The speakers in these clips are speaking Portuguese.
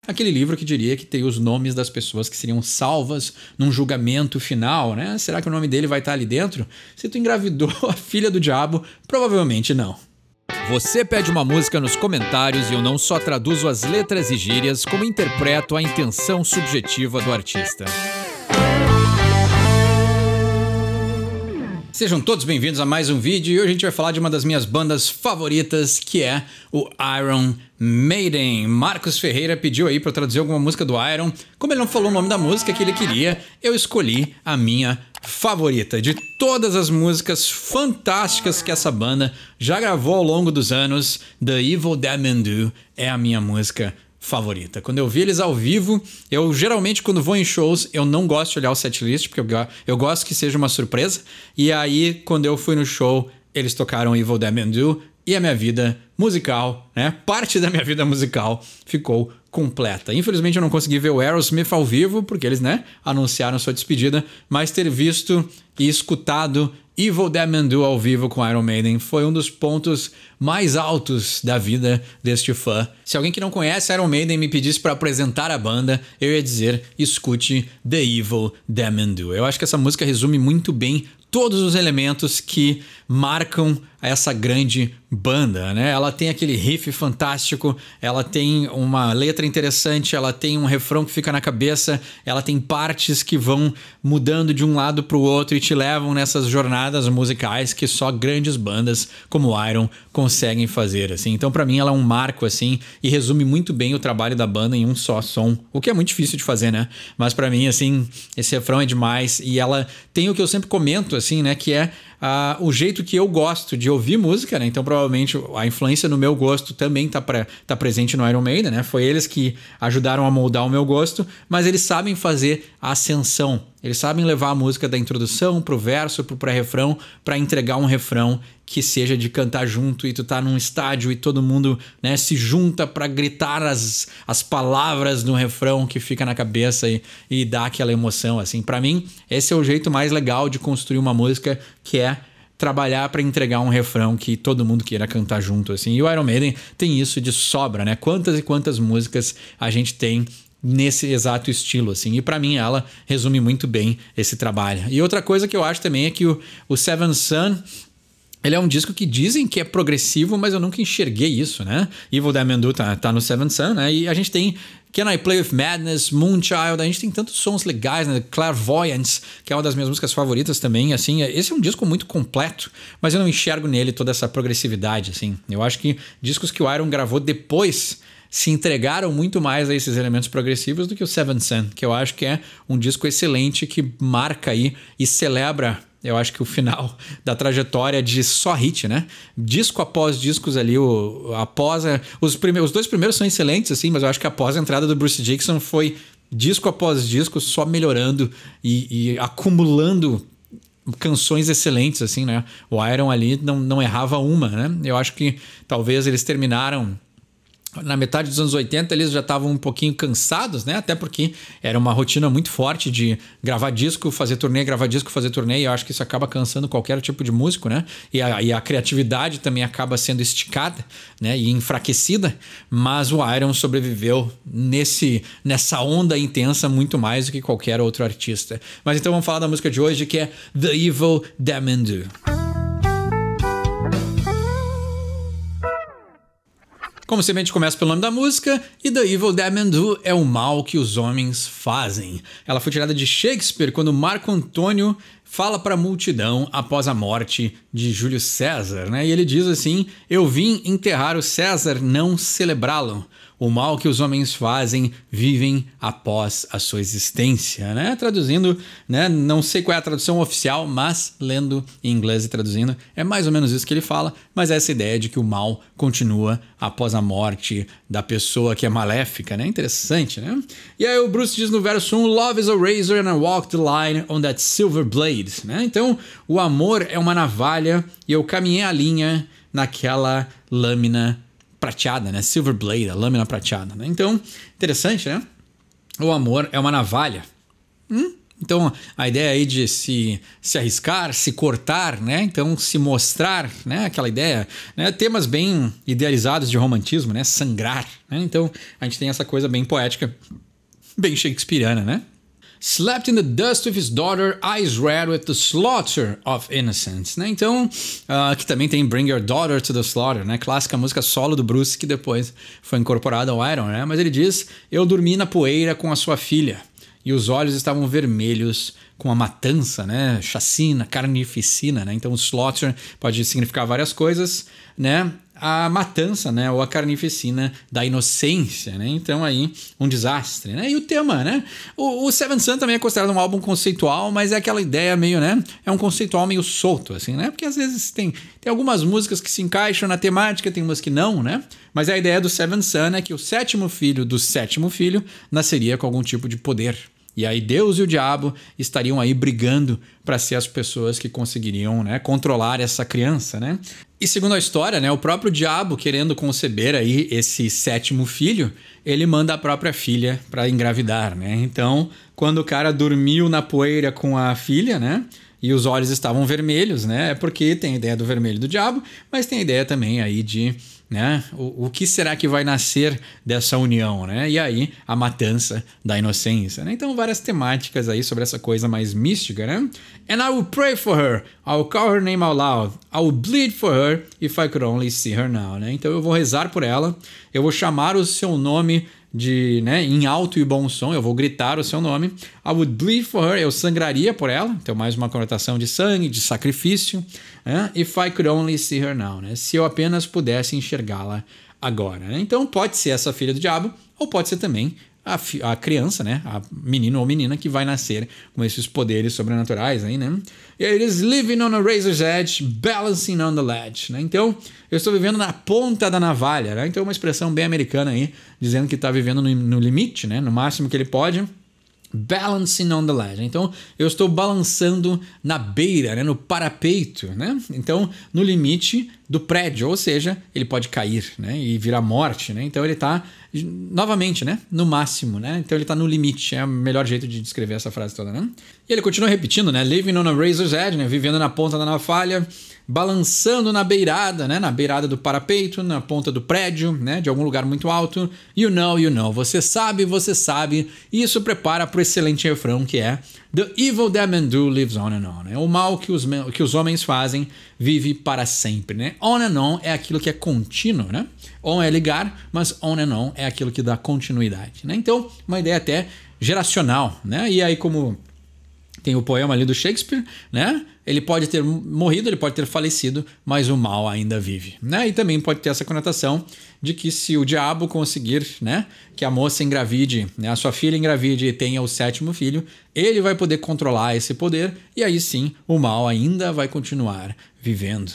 Aquele livro que diria que tem os nomes das pessoas que seriam salvas num julgamento final, né? Será que o nome dele vai estar ali dentro? Se tu engravidou a filha do diabo, provavelmente não. Você pede uma música nos comentários e eu não só traduzo as letras e gírias, como interpreto a intenção subjetiva do artista. Sejam todos bem-vindos a mais um vídeo e hoje a gente vai falar de uma das minhas bandas favoritas, que é o Iron Maiden. Marcos Ferreira pediu aí para eu traduzir alguma música do Iron. Como ele não falou o nome da música que ele queria, eu escolhi a minha favorita. De todas as músicas fantásticas que essa banda já gravou ao longo dos anos, The Evil Dead Men Do é a minha música favorita. Quando eu vi eles ao vivo, eu geralmente quando vou em shows, eu não gosto de olhar o setlist, porque eu gosto que seja uma surpresa. E aí, quando eu fui no show, eles tocaram Evil Dead Men Do e a minha vida musical, né? Parte da minha vida musical ficou completa. Infelizmente eu não consegui ver o Aerosmith ao vivo, porque eles, né, anunciaram sua despedida, mas ter visto e escutado Evil Dead Men Do ao vivo com Iron Maiden foi um dos pontos mais altos da vida deste fã. Se alguém que não conhece Iron Maiden me pedisse para apresentar a banda, eu ia dizer, escute The Evil Dead Men Do. Eu acho que essa música resume muito bem todos os elementos que marcam essa grande banda, né? Ela tem aquele riff fantástico, ela tem uma letra interessante, ela tem um refrão que fica na cabeça, ela tem partes que vão mudando de um lado para o outro e te levam nessas jornadas musicais que só grandes bandas como Iron conseguem fazer, assim. Então, para mim, ela é um marco, assim, e resume muito bem o trabalho da banda em um só som, o que é muito difícil de fazer, né? Mas para mim, assim, esse refrão é demais e ela tem o que eu sempre comento, assim, né? Que é o jeito que eu gosto de ouvir música, né? Então provavelmente a influência no meu gosto também tá presente no Iron Maiden, né? Foi eles que ajudaram a moldar o meu gosto, mas eles sabem fazer a ascensão. Eles sabem levar a música da introdução pro verso, pro pré-refrão, para entregar um refrão que seja de cantar junto e tu tá num estádio e todo mundo, né, se junta para gritar as palavras no refrão que fica na cabeça e dá aquela emoção, assim. Para mim, esse é o jeito mais legal de construir uma música, que é trabalhar para entregar um refrão que todo mundo queira cantar junto, assim. E o Iron Maiden tem isso de sobra, né? Quantas e quantas músicas a gente tem nesse exato estilo, assim. E pra mim ela resume muito bem esse trabalho. E outra coisa que eu acho também é que o Seventh Son, ele é um disco que dizem que é progressivo, mas eu nunca enxerguei isso, né? Evil Dead Men Do tá no Seventh Son, né? E a gente tem Can I Play With Madness, Moonchild, a gente tem tantos sons legais, né? Clairvoyance, que é uma das minhas músicas favoritas também, assim. Esse é um disco muito completo, mas eu não enxergo nele toda essa progressividade, assim. Eu acho que discos que o Iron gravou depois se entregaram muito mais a esses elementos progressivos do que o Seventh Son, que eu acho que é um disco excelente que marca aí e celebra, eu acho que o final da trajetória de só hit, né? Disco após discos ali, os dois primeiros são excelentes, assim, mas eu acho que após a entrada do Bruce Dickinson foi disco após disco só melhorando e acumulando canções excelentes, assim, né? O Iron ali não errava uma, né? Eu acho que talvez eles terminaram na metade dos anos 80, eles já estavam um pouquinho cansados, né? Até porque era uma rotina muito forte de gravar disco, fazer turnê, gravar disco, fazer turnê. E eu acho que isso acaba cansando qualquer tipo de músico, né? E a criatividade também acaba sendo esticada, né? E enfraquecida. Mas o Iron sobreviveu nessa onda intensa muito mais do que qualquer outro artista. Mas então vamos falar da música de hoje, que é The Evil Dead Men Do. Como sempre, a gente começa pelo nome da música, e The Evil Dead Men Do é o mal que os homens fazem. Ela foi tirada de Shakespeare quando Marco Antônio fala para a multidão após a morte de Júlio César, né? E ele diz assim: eu vim enterrar o César, não celebrá-lo. O mal que os homens fazem vivem após a sua existência, né? Traduzindo, né? Não sei qual é a tradução oficial, mas lendo em inglês e traduzindo, é mais ou menos isso que ele fala, mas essa ideia de que o mal continua após a morte da pessoa que é maléfica, né? Interessante, né? E aí o Bruce diz no verso 1, Love is a razor and I walk the line on that silver blade, né? Então, o amor é uma navalha e eu caminhei a linha naquela lâmina prateada, né? Silver blade, a lâmina prateada, né? Então, interessante, né? O amor é uma navalha. Então, a ideia aí de se arriscar, se cortar, né? Então, se mostrar, né? Aquela ideia, né? Temas bem idealizados de romantismo, né? Sangrar, né? Então, a gente tem essa coisa bem poética, bem shakespeariana, né? Slept in the dust with his daughter, eyes red with the slaughter of innocence, né? Então, que também tem Bring Your Daughter to the Slaughter, né? Clássica música solo do Bruce, que depois foi incorporada ao Iron, né? Mas ele diz, eu dormi na poeira com a sua filha. E os olhos estavam vermelhos com a matança, né? Chacina, carnificina, né? Então, o slaughter pode significar várias coisas, né? A matança, né? Ou a carnificina da inocência, né? Então, aí, um desastre, né? E o tema, né? O Seventh Son também é considerado um álbum conceitual, mas é aquela ideia meio, né? É um conceitual meio solto, assim, né? Porque às vezes tem algumas músicas que se encaixam na temática, tem umas que não, né? Mas a ideia do Seventh Son é que o sétimo filho do sétimo filho nasceria com algum tipo de poder. E aí Deus e o diabo estariam aí brigando para ser as pessoas que conseguiriam, né, controlar essa criança, né? E segundo a história, né, o próprio diabo querendo conceber aí esse sétimo filho, ele manda a própria filha para engravidar, né? Então, quando o cara dormiu na poeira com a filha, né, e os olhos estavam vermelhos, né, é porque tem a ideia do vermelho do diabo, mas tem a ideia também aí de, né, o que será que vai nascer dessa união, né? E aí a matança da inocência, né? Então várias temáticas aí sobre essa coisa mais mística, né? And I will pray for her, I will call her name out loud, I will bleed for her if I could only see her now, né? Então eu vou rezar por ela, eu vou chamar o seu nome né, em alto e bom som, eu vou gritar o seu nome. I would bleed for her, eu sangraria por ela, então mais uma conotação de sangue, de sacrifício. If I could only see her now, né? Se eu apenas pudesse enxergá-la agora, né? Então pode ser essa filha do diabo, ou pode ser também a criança, né? A menino ou menina que vai nascer com esses poderes sobrenaturais aí, né? E aí eles living on a razor's edge, balancing on the ledge, né? Então, eu estou vivendo na ponta da navalha, né? Então, uma expressão bem americana aí, dizendo que está vivendo no limite, né? No máximo que ele pode. Balancing on the ledge. Então, eu estou balançando na beira, né? No parapeito, né? Então, no limite do prédio, ou seja, ele pode cair, né? E virar morte, né? Então, ele está, novamente, né? No máximo, né? Então, ele está no limite. É o melhor jeito de descrever essa frase toda, né? E ele continua repetindo, né? Living on a razor's edge, né? Vivendo na ponta da navalha, balançando na beirada, né? Na beirada do parapeito, na ponta do prédio, né? De algum lugar muito alto. You know. Você sabe. E isso prepara para o excelente refrão que é The evil that men do lives on and on. Né? O mal que os homens fazem vive para sempre, né? On and on é aquilo que é contínuo, né? On é ligar, mas on and on é aquilo que dá continuidade, né? Então, uma ideia até geracional, né? E aí, como tem o poema ali do Shakespeare, né? Ele pode ter morrido, ele pode ter falecido, mas o mal ainda vive, né? E também pode ter essa conotação de que se o diabo conseguir, né, que a moça engravide, né, a sua filha engravide e tenha o sétimo filho, ele vai poder controlar esse poder e aí sim o mal ainda vai continuar vivendo.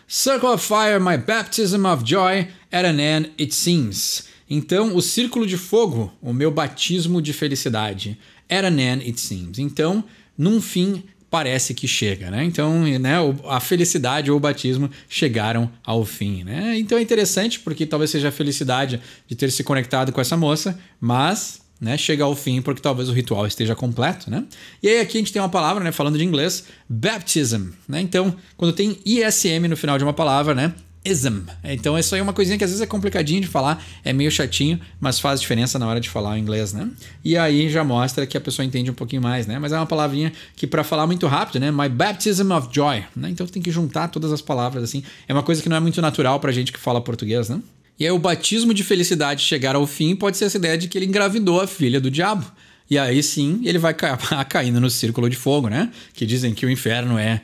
Circle of fire, my baptism of joy, at an end it seems. Então, o círculo de fogo, o meu batismo de felicidade. At an end it seems. Então, num fim, parece que chega, né? Então, né, a felicidade ou o batismo chegaram ao fim, né? Então é interessante porque talvez seja a felicidade de ter se conectado com essa moça, mas, né, chega ao fim porque talvez o ritual esteja completo, né? E aí aqui a gente tem uma palavra, né, falando de inglês, baptism, né? Então, quando tem ISM no final de uma palavra, né, ism. Então isso aí é uma coisinha que às vezes é complicadinho de falar, é meio chatinho, mas faz diferença na hora de falar o inglês, né? E aí já mostra que a pessoa entende um pouquinho mais, né? Mas é uma palavrinha que para falar muito rápido, né? My baptism of joy, né? Então tem que juntar todas as palavras assim. É uma coisa que não é muito natural pra gente que fala português, né? E aí o batismo de felicidade chegar ao fim pode ser essa ideia de que ele engravidou a filha do diabo. E aí sim ele vai caindo no círculo de fogo, né? Que dizem que o inferno é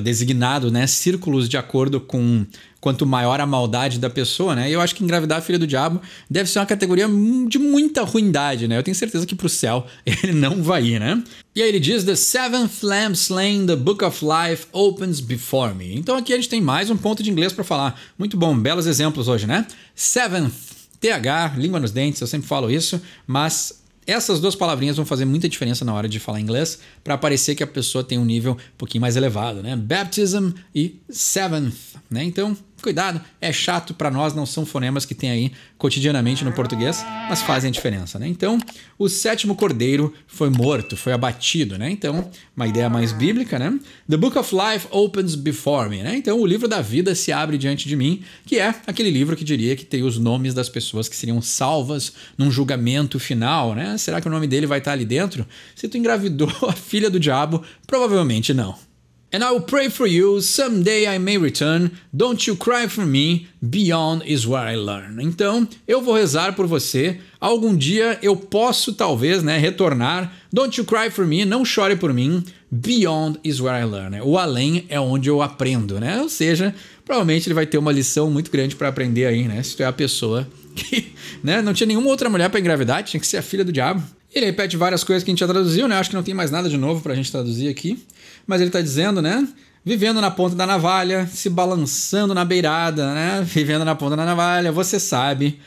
designado, né? Círculos de acordo com quanto maior a maldade da pessoa, né? E eu acho que engravidar a filha do diabo deve ser uma categoria de muita ruindade, né? Eu tenho certeza que pro céu ele não vai ir, né? E aí ele diz, The seventh lamb slain, the book of life opens before me. Então aqui a gente tem mais um ponto de inglês para falar. Muito bom, belos exemplos hoje, né? Seventh, TH, língua nos dentes, eu sempre falo isso, mas essas duas palavrinhas vão fazer muita diferença na hora de falar inglês para parecer que a pessoa tem um nível um pouquinho mais elevado, né? Baptism e seventh, né? Então, cuidado, é chato para nós, não são fonemas que tem aí cotidianamente no português, mas fazem a diferença, né? Então, o sétimo cordeiro foi morto, foi abatido, né? Então, uma ideia mais bíblica, né? The Book of Life opens before me, né? Então, o livro da vida se abre diante de mim, que é aquele livro que diria que tem os nomes das pessoas que seriam salvas num julgamento final, né? Será que o nome dele vai estar ali dentro? Se tu engravidou a filha do diabo, provavelmente não. And I will pray for you, someday I may return, don't you cry for me, beyond is where I learn. Então, eu vou rezar por você, algum dia eu posso talvez, né, retornar, don't you cry for me, não chore por mim, beyond is where I learn. O além é onde eu aprendo, né? Ou seja, provavelmente ele vai ter uma lição muito grande para aprender aí, né? Se tu é a pessoa que, né, não tinha nenhuma outra mulher para engravidar, tinha que ser a filha do diabo. Ele repete várias coisas que a gente já traduziu, né? Acho que não tem mais nada de novo pra gente traduzir aqui. Mas ele tá dizendo, né? Vivendo na ponta da navalha, se balançando na beirada, né? Vivendo na ponta da navalha, você sabe,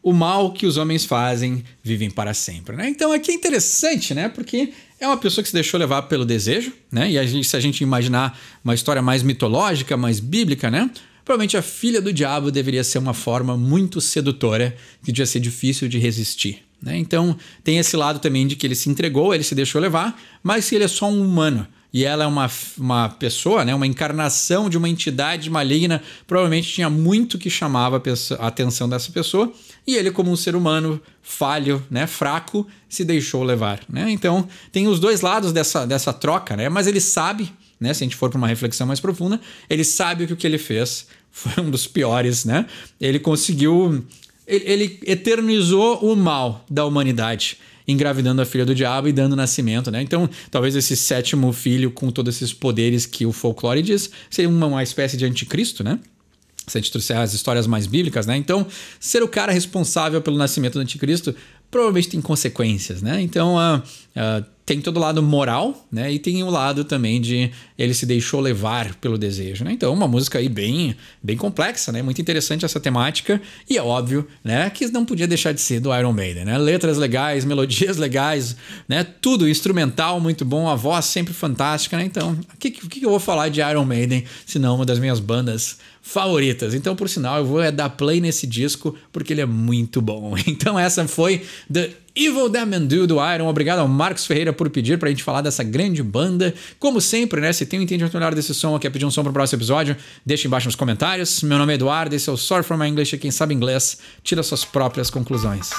o mal que os homens fazem vivem para sempre, né? Então aqui é interessante, né? Porque é uma pessoa que se deixou levar pelo desejo, né? E se a gente imaginar uma história mais mitológica, mais bíblica, né? Provavelmente a filha do diabo deveria ser uma forma muito sedutora que devia ser difícil de resistir, né? Então tem esse lado também de que ele se entregou, ele se deixou levar, mas se ele é só um humano e ela é uma pessoa, né, uma encarnação de uma entidade maligna, provavelmente tinha muito que chamava a atenção dessa pessoa e ele, como um ser humano falho, né, fraco, se deixou levar, né? Então tem os dois lados dessa troca, né? Mas ele sabe, né, se a gente for para uma reflexão mais profunda, ele sabe que o que ele fez foi um dos piores, né? Ele conseguiu... Ele eternizou o mal da humanidade, engravidando a filha do diabo e dando nascimento, né? Então, talvez esse sétimo filho, com todos esses poderes que o folclore diz, seria uma espécie de anticristo, né? Se a gente trouxer as histórias mais bíblicas, né? Então, ser o cara responsável pelo nascimento do anticristo provavelmente tem consequências, né? Então, tem todo o lado moral, né? E tem o lado também de ele se deixou levar pelo desejo, né? Então, uma música aí bem complexa, né? Muito interessante essa temática e é óbvio, né? Que não podia deixar de ser do Iron Maiden, né? Letras legais, melodias legais, né? Tudo instrumental muito bom, a voz sempre fantástica, né? Então, o que eu vou falar de Iron Maiden, se não uma das minhas bandas favoritas? Então, por sinal, eu vou dar play nesse disco porque ele é muito bom. Então, essa foi The Evil Them and Do do Iron. Obrigado ao Marcos Ferreira por pedir pra gente falar dessa grande banda. Como sempre, né? Se tem um entendimento melhor desse som ou quer pedir um som pro próximo episódio, deixa embaixo nos comentários. Meu nome é Eduardo, esse é o Sorry for My English. E quem sabe inglês, tira suas próprias conclusões.